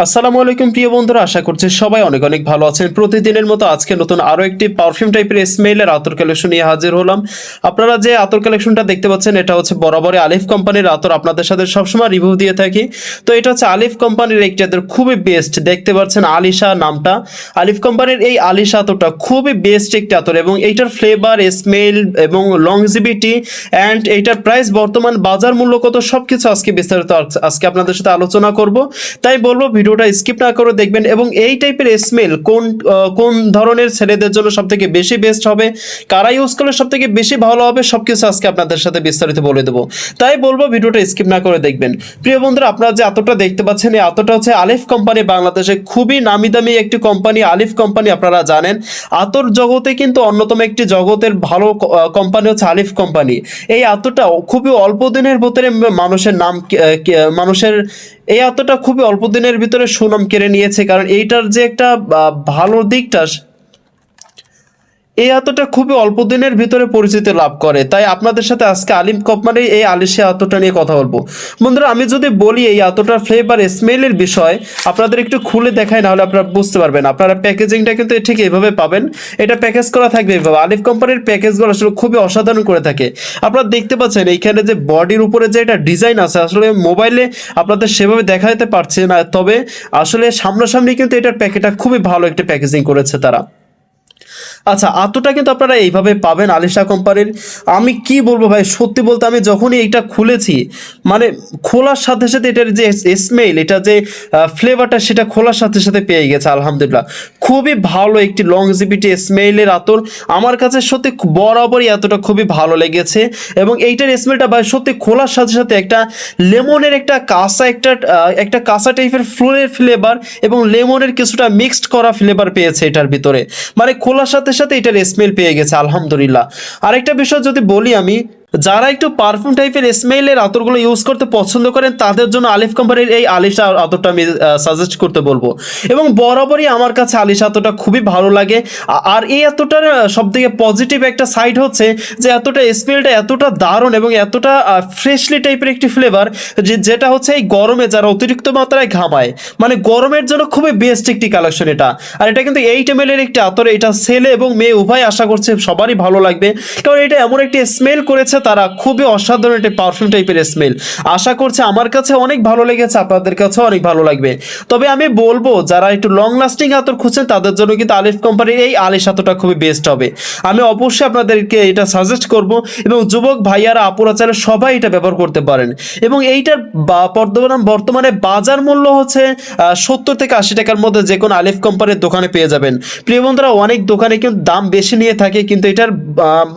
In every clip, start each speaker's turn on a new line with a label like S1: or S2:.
S1: আসসালামু আলাইকুম প্রিয় বন্ধুরা, আশা করছি সবাই অনেক অনেক ভালো আছেন। প্রতিদিনের মতো আজকে নতুন আরও একটি পারফিউম টাইপের স্মেলের আতর কালেকশন নিয়ে হাজির হলাম। আপনারা যে আতর কালেকশনটা দেখতে পাচ্ছেন এটা হচ্ছে বরাবরই আলিফ কোম্পানির আতর, আপনাদের সাথে সবসময় রিভিউ দিয়ে থাকি। তো এটা হচ্ছে আলিফ কোম্পানির একটি আতর, খুবই বেস্ট। দেখতে পাচ্ছেন আলিশা নামটা, আলিফ কোম্পানির এই আলিশা আতরটা খুবই বেস্ট একটি আতর এবং এইটার ফ্লেভার, স্মেল এবং লংজিভিটি অ্যান্ড এইটার প্রাইস, বর্তমান বাজার মূল্য কত, সব কিছু আজকে বিস্তারিত আজকে আপনাদের সাথে আলোচনা করব। তাই বলবো ভিডিওটা স্কিপ না করে দেখবেন এবং এই টাইপের স্মেল কোন ধরনের ছেলেদের জন্য সবথেকে বেশি বেস্ট হবে, কারা ইউজ করলে সবথেকে বেশি ভালো হবে, সবকিছু আজকে আপনাদের সাথে বিস্তারিত বলে দেবো। তাই বলবো ভিডিওটা স্কিপ না করে দেখবেন। প্রিয় বন্ধুরা, আপনারা যে আতরটা দেখতে পাচ্ছেন এই আতরটা হচ্ছে আলিফ কোম্পানি, বাংলাদেশে খুবই নামি দামি একটি কোম্পানি আলিফ কোম্পানি। আপনারা জানেন আতর জগতে কিন্তু অন্যতম একটি জগতের ভালো কোম্পানি হচ্ছে আলিফ কোম্পানি। এই আতরটা খুবই অল্প দিনের ভিতরে মানুষের এই আতরটা খুবই অল্প দিনের ভিতরে সুনাম কেড়ে নিয়েছে, কারণ এইটার যে একটা ভালো দিকটা, এই আতরটা খুবই অল্প দিনের ভিতরে পরিচিতি লাভ করে। তাই আপনাদের সাথে আজকে আলিফ কোম্পানির এই আলিশা আতরটা নিয়ে কথা বলবো। বন্ধুরা, আমি যদি বলি এই আতরটার ফ্লেভার, স্মেলের বিষয় আপনাদের একটু খুলে দেখাই, নাহলে আপনারা বুঝতে পারবেন। আপনারা প্যাকেজিংটা কিন্তু ঠিক এইভাবে পাবেন, এটা প্যাকেজ করা থাকবে এইভাবে। আলিফ কোম্পানির প্যাকেজগুলো আসলে খুবই অসাধারণ করে থাকে। আপনারা দেখতে পাচ্ছেন এইখানে যে বডির উপরে যে একটা ডিজাইন আছে, আসলে মোবাইলে আপনাদের সেভাবে দেখাতে পারছে না, তবে আসলে সামনাসামনি কিন্তু এটার প্যাকেটটা খুবই ভালো একটা প্যাকেজিং করেছে তারা। আচ্ছা, আতরটা কিন্তু আপনারা এইভাবে পাবেন আলিশা কোম্পানির। আমি কি বলবো ভাই, সত্যি বলতে আমি যখনই এইটা খুলেছি, মানে খোলার সাথে সাথে এটার যে স্মেল, এটা যে ফ্লেভারটা, সেটা খোলার সাথে সাথে পেয়ে গেছে আলহামদুলিল্লাহ। খুবই ভালো একটি লংজিভিটি স্মেলের আতর, আমার কাছে সত্যি বরাবরই এতটা খুবই ভালো লেগেছে। এবং এইটার স্মেলটা ভাই সত্যি খোলার সাথে সাথে একটা লেমনের একটা কাঁচা একটা কাঁচা টাইপের ফ্লোরের ফ্লেভার এবং লেমনের কিছুটা মিক্সড করা ফ্লেভার পেয়েছে এটার ভিতরে, মানে খোলার সাথে সাথে এটার স্মেল পেয়ে গেছে আলহামদুলিল্লাহ। আরেকটা বিষয় যদি বলি, আমি যারা একটু পারফিউম টাইপের স্মেলের আতরগুলো ইউজ করতে পছন্দ করেন তাদের জন্য আলিফ কোম্পানির এই আলিশা আতরটা আমি সাজেস্ট করতে বলবো। এবং বরাবরই আমার কাছে আলিশা আতরটা খুবই ভালো লাগে। আর এই আতরটার সবথেকে পজিটিভ একটা সাইড হচ্ছে যে এতটা স্মেলটা এতটা দারুণ এবং এতটা ফ্রেশলি টাইপের একটি ফ্লেভার, যেটা হচ্ছে এই গরমে যারা অতিরিক্ত মাত্রায় ঘামায়, মানে গরমের জন্য খুবই বেস্ট একটি কালেকশন এটা। আর এটা কিন্তু 8 ml এর একটি আতর, এটা ছেলে এবং মেয়ে উভয় আশা করছে সবারই ভালো লাগবে, কারণ এটা এমন একটি স্মেল করেছে তারা, খুবই অসাধারণ একটি পারফিউম টাইপের স্মেল। আশা করছে আমার কাছে অনেক ভালো লেগেছে, আপনাদের কাছেও অনেক ভালো লাগবে। তবে আমি বলবো যারা একটু লং লাস্টিং আতর খুঁজছেন তাদের জন্য কিন্তু আলিফ কোম্পানির এই আলিশ আতরটা খুবই বেস্ট হবে। আমি অবশ্যই আপনাদেরকে এটা সাজেস্ট করব এবং যুবক ভাইয়ারা, আপুরা চাইলে সবাই এটা ব্যবহার করতে পারেন। এবং এইটার বর্তমানে বাজার মূল্য হচ্ছে 70 থেকে 80 টাকার মধ্যে যে কোনো আলিফ কোম্পানির দোকানে পেয়ে যাবেন। প্রিয় বন্ধুরা, অনেক দোকানে কিন্তু দাম বেশি নিয়ে থাকে, কিন্তু এটার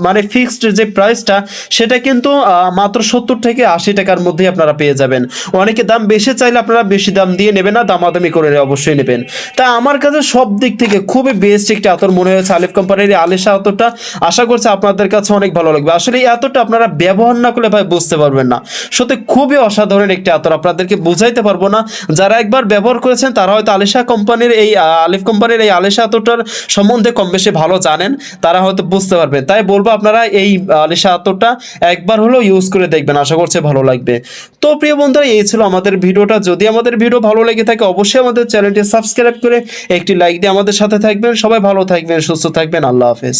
S1: মানে ফিক্সড যে প্রাইসটা সেটা কিন্তু মাত্র 70 থেকে 80 টাকার মধ্যেই আপনারা পেয়ে যাবেন। অনেকে দাম বেশি চাইলে আপনারা বেশি দাম দিয়ে নেবেন না, দামাদামি করে অবশ্যই নেবেন। তাই আমার কাছে সব দিক থেকে খুবই বেস্ট একটি আতর মনে হয়েছে আলিফ কোম্পানির এই আলিশা আতরটা। আশা করছি আপনাদের কাছে অনেক ভালো লাগবে। আসলে এই আতরটা আপনারা ব্যবহার না করলে ভাই বুঝতে পারবেন না, সত্যি খুবই অসাধারণ একটি আতর, আপনাদেরকে বুঝাইতে পারবো না। যারা একবার ব্যবহার করেছেন তারা হয়তো আলিশা কোম্পানির এই আলিফ কোম্পানির এই আলিশা আতরটার সম্বন্ধে কম বেশি ভালো জানেন, তারা হয়তো বুঝতে পারবেন। তাই বলবো আপনারা এই আলিশা আতরটা একবার হলেও ইউজ করে দেখবেন, আশা করছি ভালো লাগবে। তো প্রিয় বন্ধুরা, এই ছিল আমাদের ভিডিওটা। যদি আমাদের ভিডিও ভালো লেগে থাকে অবশ্যই আমাদের চ্যানেলটি সাবস্ক্রাইব করে একটি লাইক দিয়ে আমাদের সাথে থাকবেন। সবাই ভালো থাকবেন, সুস্থ থাকবেন, আল্লাহ হাফেজ।